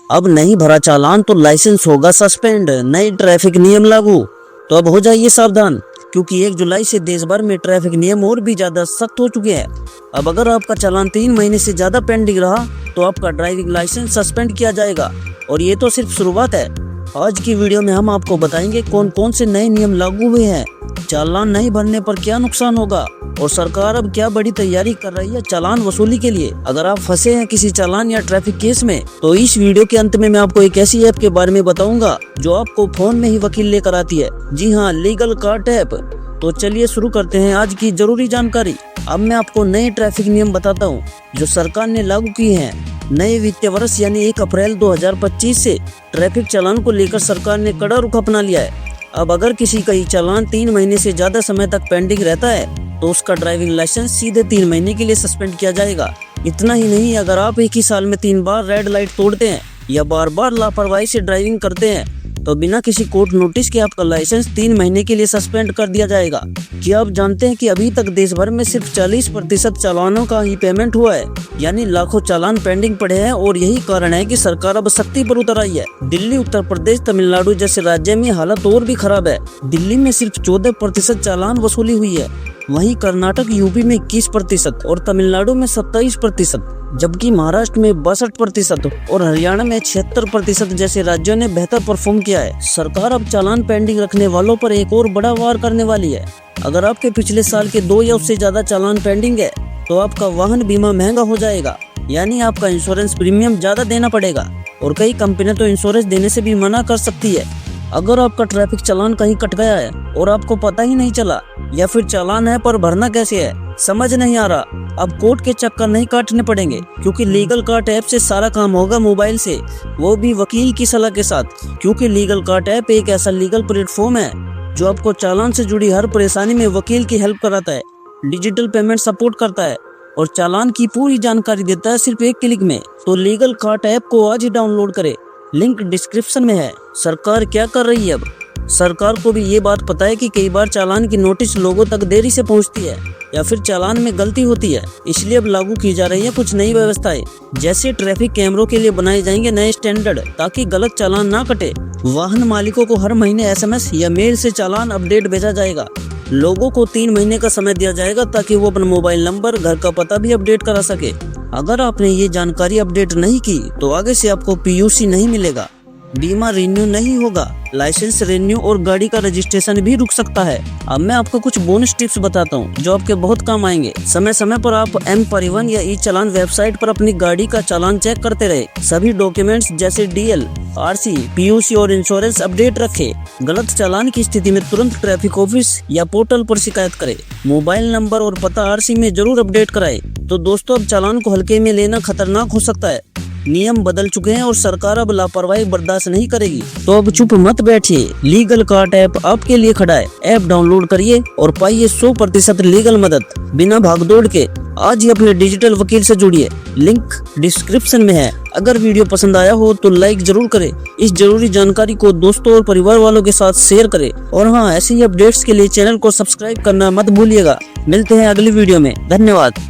अब नहीं भरा चालान तो लाइसेंस होगा सस्पेंड, नए ट्रैफिक नियम लागू। तो अब हो जाइए सावधान, क्योंकि 1 जुलाई से देश भर में ट्रैफिक नियम और भी ज्यादा सख्त हो चुके हैं। अब अगर आपका चालान 3 महीने से ज्यादा पेंडिंग रहा तो आपका ड्राइविंग लाइसेंस सस्पेंड किया जाएगा। और ये तो सिर्फ शुरुआत है। आज की वीडियो में हम आपको बताएंगे कौन कौन से नए नियम लागू हुए हैं, चालान नहीं भरने पर क्या नुकसान होगा और सरकार अब क्या बड़ी तैयारी कर रही है चालान वसूली के लिए। अगर आप फंसे हैं किसी चालान या ट्रैफिक केस में तो इस वीडियो के अंत में मैं आपको एक ऐसी ऐप के बारे में बताऊंगा जो आपको फोन में ही वकील लेकर आती है। जी हाँ, लीगल कार्ट ऐप। तो चलिए शुरू करते हैं आज की जरूरी जानकारी। अब मैं आपको नए ट्रैफिक नियम बताता हूँ जो सरकार ने लागू किए हैं। नए वित्तीय वर्ष यानी 1 अप्रैल 2025 से ट्रैफिक चालान को लेकर सरकार ने कड़ा रुख अपना लिया है। अब अगर किसी का ही चालान 3 महीने से ज्यादा समय तक पेंडिंग रहता है तो उसका ड्राइविंग लाइसेंस सीधे 3 महीने के लिए सस्पेंड किया जाएगा। इतना ही नहीं, अगर आप एक ही साल में 3 बार रेड लाइट तोड़ते हैं या बार बार लापरवाही से ड्राइविंग करते हैं तो बिना किसी कोर्ट नोटिस के आपका लाइसेंस 3 महीने के लिए सस्पेंड कर दिया जाएगा। क्या आप जानते हैं कि अभी तक देश भर में सिर्फ 40% चालानों का ही पेमेंट हुआ है, यानी लाखों चालान पेंडिंग पड़े हैं। और यही कारण है कि सरकार अब सख्ती पर उतर आई है। दिल्ली, उत्तर प्रदेश, तमिलनाडु जैसे राज्य में हालत और भी खराब है। दिल्ली में सिर्फ 14% चालान वसूली हुई है, वहीं कर्नाटक यूपी में 21% और तमिलनाडु में 27%, जबकि महाराष्ट्र में 62% और हरियाणा में 76% जैसे राज्यों ने बेहतर परफॉर्म किया है। सरकार अब चालान पेंडिंग रखने वालों पर एक और बड़ा वार करने वाली है। अगर आपके पिछले साल के 2 या उससे ज्यादा चालान पेंडिंग है तो आपका वाहन बीमा महंगा हो जाएगा, यानी आपका इंश्योरेंस प्रीमियम ज्यादा देना पड़ेगा। और कई कंपनियां तो इंश्योरेंस देने से भी मना कर सकती है। अगर आपका ट्रैफिक चालान कहीं कट गया है और आपको पता ही नहीं चला, या फिर चालान है पर भरना कैसे है समझ नहीं आ रहा, अब कोर्ट के चक्कर नहीं काटने पड़ेंगे, क्योंकि लीगल कार्ट ऐप से सारा काम होगा मोबाइल से, वो भी वकील की सलाह के साथ। क्योंकि लीगल कार्ट ऐप एक ऐसा लीगल प्लेटफॉर्म है जो आपको चालान से जुड़ी हर परेशानी में वकील की हेल्प कराता है, डिजिटल पेमेंट सपोर्ट करता है और चालान की पूरी जानकारी देता है सिर्फ एक क्लिक में। तो लीगल कार्ट ऐप को आज ही डाउनलोड करें, लिंक डिस्क्रिप्शन में है। सरकार क्या कर रही है अब? सरकार को भी ये बात पता है कि कई बार चालान की नोटिस लोगों तक देरी से पहुंचती है या फिर चालान में गलती होती है, इसलिए अब लागू की जा रही है कुछ नई व्यवस्थाएं। जैसे ट्रैफिक कैमरों के लिए बनाए जाएंगे नए स्टैंडर्ड ताकि गलत चालान ना कटे। वाहन मालिकों को हर महीने SMS या मेल से चालान अपडेट भेजा जाएगा। लोगों को 3 महीने का समय दिया जाएगा ताकि वो अपना मोबाइल नंबर, घर का पता भी अपडेट करा सके। अगर आपने ये जानकारी अपडेट नहीं की तो आगे से आपको PUC नहीं मिलेगा, बीमा रिन्यू नहीं होगा, लाइसेंस रिन्यू और गाड़ी का रजिस्ट्रेशन भी रुक सकता है। अब मैं आपको कुछ बोनस टिप्स बताता हूँ जो आपके बहुत काम आएंगे। समय समय पर आप M परिवहन या ई चालान वेबसाइट पर अपनी गाड़ी का चालान चेक करते रहे। सभी डॉक्यूमेंट्स जैसे DL, RC, PUC और इंश्योरेंस अपडेट रखें। गलत चालान की स्थिति में तुरंत ट्रैफिक ऑफिस या पोर्टल पर शिकायत करें। मोबाइल नंबर और पता RC में जरूर अपडेट कराएं। तो दोस्तों, अब चालान को हल्के में लेना खतरनाक हो सकता है। नियम बदल चुके हैं और सरकार अब लापरवाही बर्दाश्त नहीं करेगी। तो अब चुप मत बैठिए, लीगल कार्ट ऐप आपके लिए खड़ा है। ऐप डाउनलोड करिए और पाइए 100% लीगल मदद बिना भागदौड़ के। आज ही अपने डिजिटल वकील से जुड़िए, लिंक डिस्क्रिप्शन में है। अगर वीडियो पसंद आया हो तो लाइक जरूर करें। इस जरूरी जानकारी को दोस्तों और परिवार वालों के साथ शेयर करें। और हाँ, ऐसे ही अपडेट्स के लिए चैनल को सब्सक्राइब करना मत भूलिएगा। मिलते हैं अगली वीडियो में। धन्यवाद।